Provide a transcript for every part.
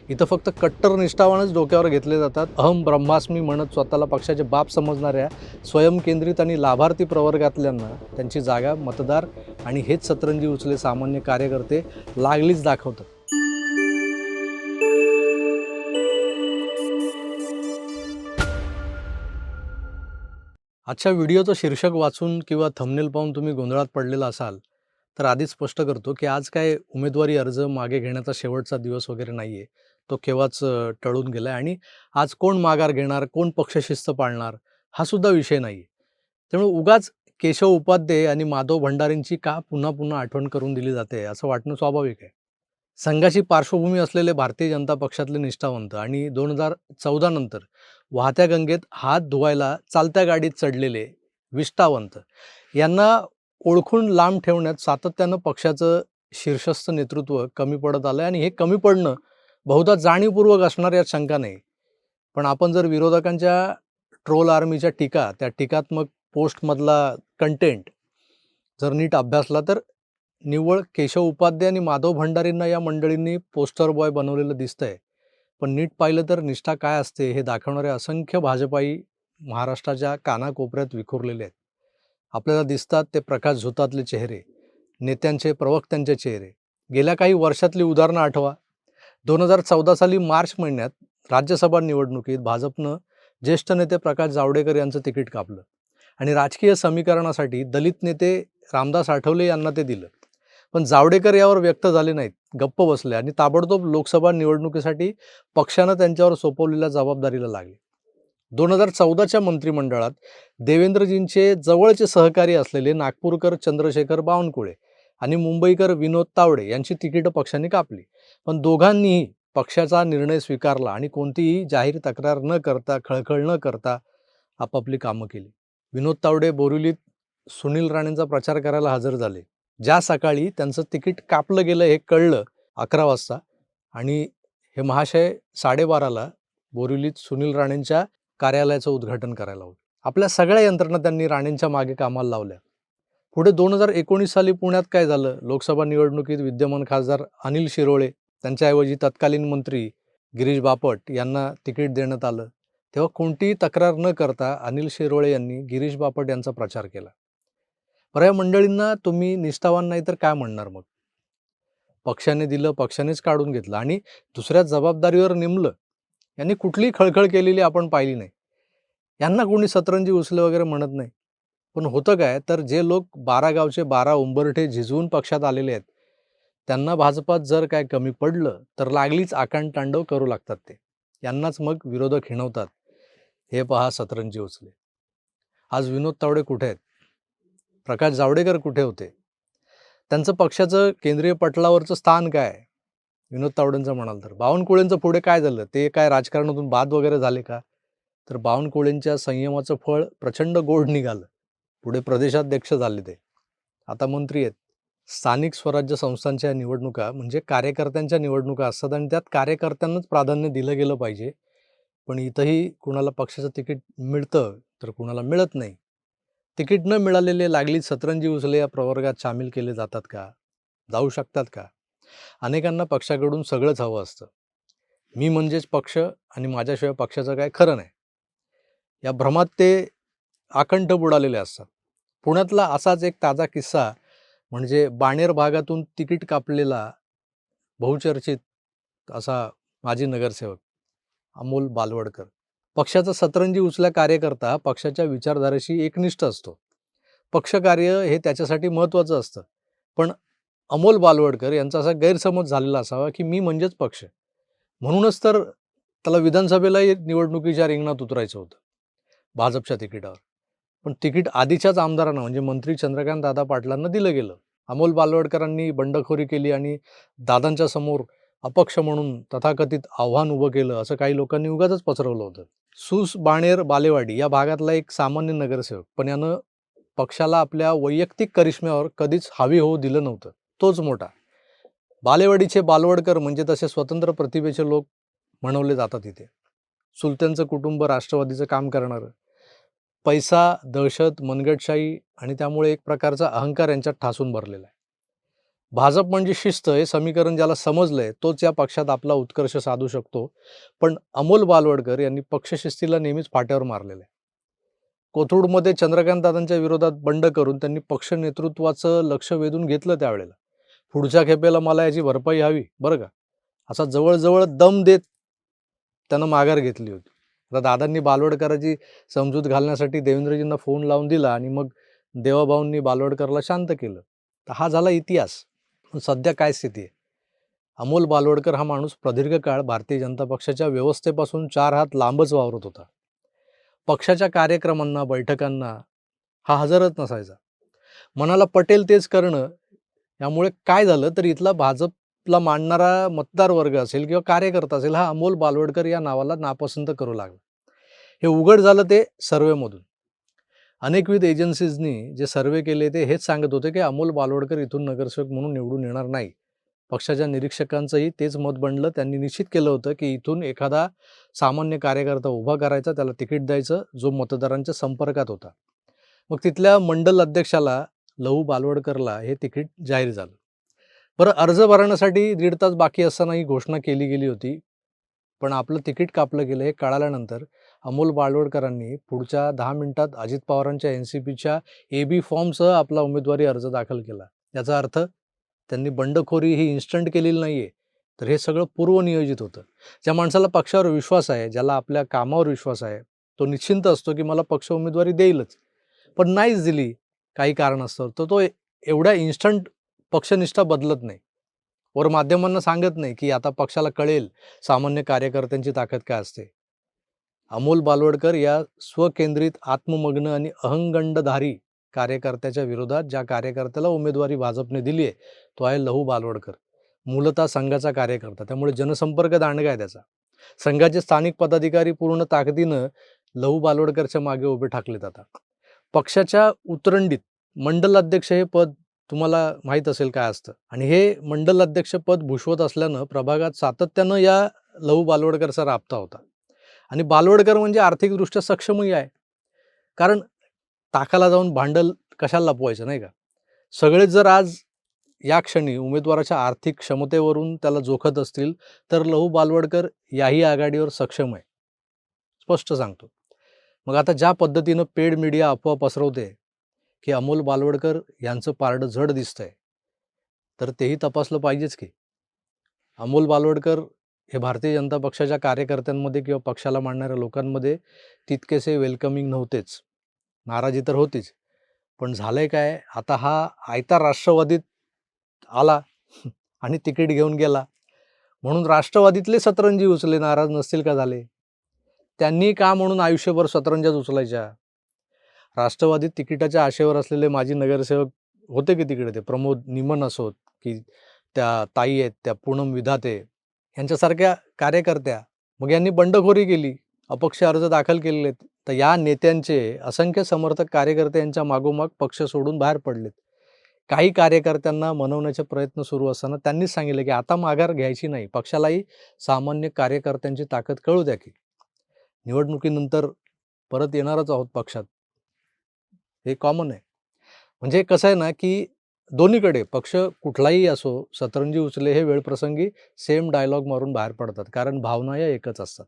इथं फक्त कट्टर निष्ठावानच डोक्यावर घेतले जातात. अहम ब्रह्मास्मी म्हणत स्वतःला पक्षाचे बाप समजणाऱ्या स्वयंकेंद्रित आणि लाभार्थी प्रवर्गातल्यांना त्यांची जागा मतदार आणि हेच सतरंजी उचले सामान्य कार्यकर्ते लागलीच दाखवतात. आजच्या व्हिडिओचं शीर्षक वाचून किंवा थंबनेल पाहून तुम्ही गोंधळात पडलेला असाल, तर आधीच स्पष्ट करतो की आज काय उमेदवारी अर्ज मागे घेण्याचा शेवटचा दिवस वगैरे नाही आहे. तो केव्हाच टळून गेला आहे आणि आज कोण माघार घेणार, कोण पक्षशिस्त पाळणार, हा सुद्धा विषय नाही आहे. त्यामुळे उगाच केशव उपाध्ये आणि माधव भंडारींची का पुन्हा पुन्हा आठवण करून दिली जाते, असं वाटणं स्वाभाविक आहे. संघाची पार्श्वभूमी असलेले भारतीय जनता पक्षातले निष्ठावंत आणि 2014 नंतर वाहत्या गंगेत हात धुवायला चालत्या गाडीत चढलेले विष्ठावंत यांना ओळखून लांब ठेवण्यात सातत्यानं पक्षाचं शीर्षस्थ नेतृत्व कमी पडत आलं आणि हे कमी पडणं बहुधा जाणीवपूर्वक असणार यात शंका नाही. पण आपण जर विरोधकांच्या ट्रोल आर्मीच्या टीका, त्या टीकात्मक पोस्टमधला कंटेंट जर नीट अभ्यासला तर निव्वळ केशव उपाध्ये आणि माधव भंडारींना या मंडळींनी पोस्टर बॉय बनवलेलं दिसतंय. पण नीट पाहिलं तर निष्ठा काय असते हे दाखवणारे असंख्य भाजपाई महाराष्ट्राच्या कानाकोपऱ्यात विखुरलेले आहेत. आपल्याला दिसतात ते प्रकाश झोतातले चेहरे, नेत्यांचे प्रवक्त्यांचे चेहरे. गेल्या काही वर्षातली उदाहरणं आठवा. 2014 साली मार्च महिन्यात राज्यसभा निवडणुकीत भाजपनं ज्येष्ठ नेते प्रकाश जावडेकर यांचं तिकीट कापलं आणि राजकीय समीकरणासाठी दलित नेते रामदास आठवले यांना ते दिलं. पण जावडेकर यावर व्यक्त झाले नाहीत, गप्प बसले आणि ताबडतोब लोकसभा निवडणुकीसाठी पक्षानं त्यांच्यावर सोपवलेल्या जबाबदारीला लागले. 2014च्या मंत्रिमंडळात देवेंद्रजींचे जवळचे सहकारी असलेले नागपूरकर चंद्रशेखर बावनकुळे आणि मुंबईकर विनोद तावडे यांची तिकीटं पक्षाने कापली. पण दोघांनीही पक्षाचा निर्णय स्वीकारला आणि कोणतीही जाहीर तक्रार न करता, खळखळ न करता आपापली कामं केली. विनोद तावडे बोरिवलीत सुनील राणेंचा प्रचार करायला हजर झाले. ज्या सकाळी त्यांचं तिकीट कापलं गेलं हे कळलं 11 वाजता आणि हे महाशय 12:30ला बोरिवलीत सुनील राणेंच्या कार्यालयाचं उद्घाटन करायला होतं. आपल्या सगळ्या यंत्रणा त्यांनी राणेंच्या मागे कामाला लावल्या. पुढे 2019 साली पुण्यात काय झालं? लोकसभा निवडणुकीत विद्यमान खासदार अनिल शिरोळे, त्यांच्याऐवजी तत्कालीन मंत्री गिरीश बापट यांना तिकीट देण्यात आलं. तेव्हा कोणतीही तक्रार न करता अनिल शिरोळे यांनी गिरीश बापट यांचा प्रचार केला. बरं, या मंडळींना तुम्ही निष्ठावान नाही तर काय म्हणणार मग? पक्षाने दिलं, पक्षानेच काढून घेतलं आणि दुसऱ्या जबाबदारीवर नेमलं. यांनी कुठलीही खळखळ केलेली आपण पाहिली नाही. यांना कोणी सतरंजी उचले वगैरे म्हणत नाही. पण होतं काय, तर जे लोक 12 गावचे 12 उंबरठे झिजवून पक्षात आलेले आहेत, त्यांना भाजपात जर काय कमी पडलं तर लागलीच आकांडतांडव करू लागतात ते. यांनाच मग विरोधक हिणवतात. हे पहा सतरंजी उचले. आज विनोद तावडे कुठे आहेत? प्रकाश जावडेकर कुठे होते? त्यांचं पक्षाचं केंद्रीय पटलावरचं स्थान काय आहे? विनोद तावडेंचं म्हणाल तर. बावनकुळेंचं पुढे काय झालं? ते काय राजकारणातून बाद वगैरे झाले का? तर बावनकुळेंच्या संयमाचं फळ प्रचंड गोड निघालं. पुढे प्रदेशाध्यक्ष झाले ते. आता मंत्री आहेत. स्थानिक स्वराज्य संस्थांच्या निवडणुका म्हणजे कार्यकर्त्यांच्या निवडणुका असतात आणि त्यात कार्यकर्त्यांनाच प्राधान्य दिलं गेलं पाहिजे. पण इथंही कुणाला पक्षाचं तिकीट मिळतं तर कुणाला मिळत नाही. तिकीट न मिळालेले लागलीच सतरंजी उचले या प्रवर्गात सामील केले जातात का? जाऊ शकतात का? अनेकांना पक्षाकडून सगळंच हवं असतं. मी म्हणजेच पक्ष आणि माझ्याशिवाय पक्षाचं काय खरं नाही, या भ्रमात ते आकंठ बुडालेले असतात. पुण्यातला असाच एक ताजा किस्सा म्हणजे बाणेर भागातून तिकीट कापलेला बहुचर्चित असा माजी नगरसेवक अमोल बालवडकर. पक्षाचा सतरंजी उचला कार्यकर्ता पक्षाच्या विचारधारेशी एकनिष्ठ असतो. पक्षकार्य हे त्याच्यासाठी महत्त्वाचं असतं. पण अमोल बालवडकर यांचा असा गैरसमज झालेला असावा की मी म्हणजेच पक्ष. म्हणूनच तर त्याला विधानसभेलाही निवडणुकीच्या रिंगणात उतरायचं होतं भाजपच्या तिकिटावर. पण तिकीट आधीच्याच आमदारांना म्हणजे मंत्री चंद्रकांत दादा पाटलांना दिलं गेलं. अमोल बालवडकरांनी बंडखोरी केली आणि दादांच्या समोर अपक्ष म्हणून तथाकथित आव्हान उभं केलं असं काही लोकांनी उगाचच पसरवलं होतं. सूस बाणेर बालेवाडी या भागातला एक सामान्य नगरसेवक, पण यानं पक्षाला आपल्या वैयक्तिक करिश्म्यावर कधीच हावी होऊ दिलं नव्हतं. तोच मोठा. बालेवाडीचे बालवडकर म्हणजे तसे स्वतंत्र प्रतिभेचे लोक म्हणवले जातात इथे. सुलत्यांचं कुटुंब राष्ट्रवादीचं काम करणारं. पैसा, दहशत, मनगटशाही आणि त्यामुळे एक प्रकारचा अहंकार यांच्यात ठासून भरलेला आहे. भाजप म्हणजे शिस्त हे समीकरण ज्याला समजलंय तोच या पक्षात आपला उत्कर्ष साधू शकतो. पण अमोल बालवडकर यांनी पक्षशिस्तीला नेहमीच फाट्यावर मारलेलं आहे. कोथरूडमध्ये चंद्रकांत दादांच्या विरोधात बंड करून त्यांनी पक्ष नेतृत्वाचं लक्ष वेधून घेतलं त्यावेळेला. पुढच्या खेपेला मला याची भरपाई हवी बरं का, असा जवळ दम देत त्यानं माघार घेतली होती. आता दादांनी बालवडकरांची समजूत घालण्यासाठी देवेंद्रजींना फोन लावून दिला आणि मग देवाभाऊंनी बालवडकरला शांत केलं. तर हा झाला इतिहास. पण सध्या काय स्थिती आहे? अमोल बालवडकर हा माणूस प्रदीर्घ काळ भारतीय जनता पक्षाच्या व्यवस्थेपासून 4 हात लांबच वावरत होता. पक्षाच्या कार्यक्रमांना, बैठकांना हा हजरच नसायचा. मनाला पटेल तेच करणं, यामुळे काय झालं तर इथला भाजपला मानणारा मतदार वर्ग असेल किंवा कार्यकर्ता असेल, हा अमोल बालवडकर या नावाला नापसंत करू लागला. हे उघड झालं ते सर्व्हेमधून. अनेकविध एजन्सीजनी जे सर्व्हे केले ते हेच सांगत होते की अमोल बालवडकर इथून नगरसेवक म्हणून निवडून येणार नाही. पक्षाच्या निरीक्षकांचंही तेच मत बनलं. त्यांनी निश्चित केलं होतं की इथून एखादा सामान्य कार्यकर्ता उभा करायचा, त्याला तिकीट द्यायचं, जो मतदारांच्या संपर्कात होता. मग तिथल्या मंडल अध्यक्षाला लहू बालवडकरला हे तिकीट जाहीर झालं. बरं, अर्ज भरण्यासाठी 1.5 तास बाकी असताना ही घोषणा केली गेली होती. पण आपलं तिकीट कापलं गेलं हे कळाल्यानंतर अमोल बालवडकरांनी पुढच्या 10 मिनिटात अजित पवारांच्या NCPच्या AB फॉर्मसह आपला उमेदवारी अर्ज दाखल केला. याचा अर्थ त्यांनी बंडखोरी ही इन्स्टंट केलेली नाहीये, तर हे सगळं पूर्वनियोजित होतं. ज्या माणसाला पक्षावर विश्वास आहे, ज्याला आपल्या कामावर विश्वास आहे, तो निश्चिंत असतो की मला पक्ष उमेदवारी देईलच. पण नाहीच दिली काही कारणास्तव, तर तो एवढ्या इन्स्टंट पक्षनिष्ठा बदलत नाही. वर माध्यमांना सांगत नाही की आता पक्षाला कळेल सामान्य कार्यकर्त्यांची ताकद काय असते. अमोल बालवडकर या स्वकेंद्रित, आत्ममग्न आणि अहंगंडधारी कार्यकर्त्याच्या विरोधात ज्या कार्यकर्त्याला उमेदवारी भाजपने दिली आहे, तो आहे लहू बालवडकर. मूलतः संघाचा कार्यकर्ता, त्यामुळे जनसंपर्क दांडगा आहे त्याचा. संघाचे स्थानिक पदाधिकारी पूर्ण ताकदीनं लहू बालवडकरच्या मागे उभे ठाकलेत आता. पक्षाच्या उतरंडीत मंडल अध्यक्ष हे पद तुम्हाला माहीत असेल काय असतं, आणि हे मंडल अध्यक्ष पद भूषवत असल्यानं प्रभागात सातत्यानं या लहू बालवडकरचा राबता होता. आणि बालवडकर म्हणजे आर्थिकदृष्ट्या सक्षमही आहे. कारण टाकाला जाऊन भांडल कशाला लपवायचं, नाही का? सगळेच जर आज या क्षणी उमेदवाराच्या आर्थिक क्षमतेवरून त्याला जोखत असतील, तर लहू बालवडकर याही आघाडीवर सक्षम आहे. स्पष्ट सांगतो. मग आता ज्या पद्धतीनं पेड मीडिया अफवा पसरवते की अमोल बालवडकर यांचं पारडं जड दिसतंय, तर तेही तपासलं पाहिजेच की. अमोल बालवडकर हे भारतीय जनता पक्षाच्या कार्यकर्त्यांमध्ये किंवा पक्षाला मानणाऱ्या लोकांमध्ये तितकेसे वेलकमिंग नव्हतेच. नाराजी तर होतीच. पण झालंय काय, आता हा आयता राष्ट्रवादीत आला आणि तिकीट घेऊन गेला. म्हणून राष्ट्रवादीतले सतरंजी उचले नाराज नसतील का झाले? त्यांनी का म्हणून आयुष्यभर सतरंज्याच उचलायच्या? राष्ट्रवादीत तिकिटाच्या आशेवर असलेले माजी नगरसेवक होते की तिकडे, ते प्रमोद निमन असोत की त्या ताई आहेत त्या पूनम विधाते यांच्यासारख्या कार्यकर्त्या. मग यांनी बंडखोरी केली, अपक्ष अर्ज दाखल केलेले. तर या नेत्यांचे असंख्य समर्थक कार्यकर्ते यांच्या मागोमाग पक्ष सोडून बाहेर पडलेत. काही कार्यकर्त्यांना मनवण्याचे प्रयत्न सुरू असताना त्यांनीच सांगितलं की आता माघार घ्यायची नाही, पक्षालाही सामान्य कार्यकर्त्यांची ताकद कळू द्या की निवडणुकीनंतर परत येणारच आहोत पक्षात. हे कॉमन आहे. म्हणजे कसं आहे ना, की दोन्हीकडे पक्ष कुठलाही असो, सतरंजी उचले हे वेळप्रसंगी सेम डायलॉग मारून बाहेर पडतात, कारण भावना या एकच असतात.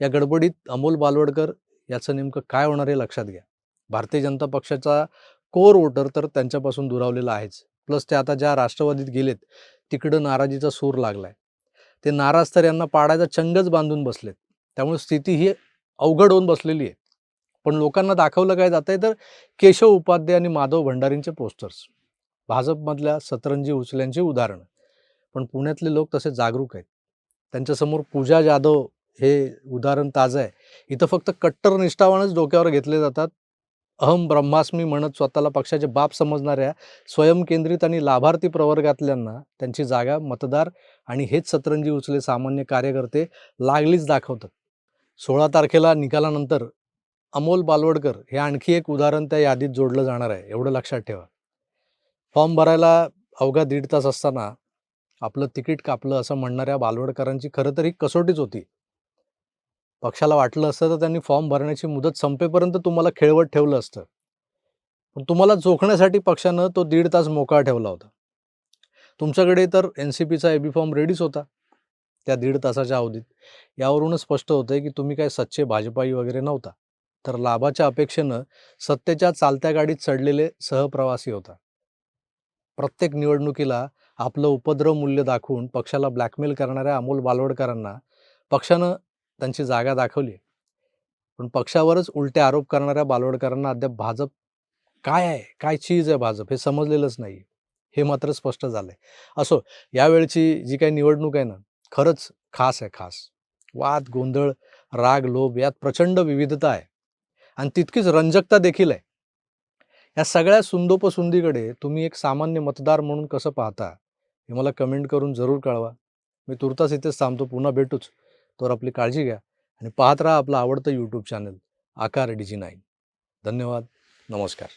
या गडबडीत अमोल बालवडकर याचं नेमकं काय होणार हे लक्षात घ्या. भारतीय जनता पक्षाचा कोर वोटर तर त्यांच्यापासून दुरावलेला आहेच. प्लस ते आता ज्या राष्ट्रवादीत गेलेत, तिकडं नाराजीचा सूर लागलाय. ते नाराज तर यांना पाडायचा चंगच बांधून बसलेत. त्यामुळे स्थिती ही अवघड होऊन बसलेली आहे. पण लोकांना दाखवलं काय जातंय, तर केशव उपाध्ये आणि माधव भंडारींचे पोस्टर्स, भाजपमधल्या सतरंजी उचल्यांची उदाहरणं. पण पुण्यातले लोक तसे जागरूक आहेत. त्यांच्यासमोर पूजा जाधव हे उदाहरण ताजं आहे. इथं फक्त कट्टर निष्ठावानच डोक्यावर घेतले जातात. अहम ब्रह्मास्मी म्हणत स्वतःला पक्षाचे बाप समजणाऱ्या स्वयंकेंद्रित आणि लाभार्थी प्रवर्गातल्यांना त्यांची जागा मतदार आणि हेच सतरंजी उचले सामान्य कार्यकर्ते लागलीच दाखवतात. 16 तारखेला निकालानंतर अमोल बालवडकर हे आणखी एक उदाहरण त्या यादीत जोडलं जाणार आहे, एवढं लक्षात ठेवा. फॉर्म भरायला अवघा 1.5 तास असताना आपलं तिकीट कापलं असं म्हणणाऱ्या बालवडकरांची खरं तर ही कसोटीच होती. पक्षाला वाटलं असतं तर त्यांनी फॉर्म भरण्याची मुदत संपेपर्यंत तुम्हाला खेळवत ठेवलं असतं. पण तुम्हाला जोखण्यासाठी पक्षानं तो 1.5 तास मोकळा ठेवला होता. तुमच्याकडे तर NCPचा AB फॉर्म रेडीच होता त्या 1.5 तासाच्या अवधीत. यावरूनच स्पष्ट होतंय की तुम्ही काय सच्चे भाजपाई वगैरे नव्हता, तर लाभाच्या अपेक्षेनं सत्तेच्या चालत्या गाडीत चढलेले सहप्रवासी होता. प्रत्येक निवडणुकीला आपलं उपद्रव मूल्य दाखवून पक्षाला ब्लॅकमेल करणाऱ्या अमोल बालवडकरांना पक्षानं त्यांची जागा दाखवली. पण पक्षावरच उलटे आरोप करणाऱ्या बालवडकरांना अद्याप भाजप काय आहे, काय चीज आहे भाजप हे समजलेलंच नाही. हे मात्र स्पष्ट झालंय. असो, यावेळची जी काही निवडणूक आहे ना, खरंच खास आहे, खास. वाद, गोंधळ, राग, लोभ यात प्रचंड विविधता आहे आणि तितकीच रंजकता देखील आहे. या सगळ्या सुंदोपसुंदीकडे तुम्ही एक सामान्य मतदार म्हणून कसं पाहता? हे मला कमेंट करून जरूर कळवा. मी तुर्तास इथेच थांबतो. पुन्हा भेटूच. तोवर आपली काळजी घ्या आणि पाहत राहा आपलं आवडतं YouTube चॅनल आकार DG9. धन्यवाद. नमस्कार.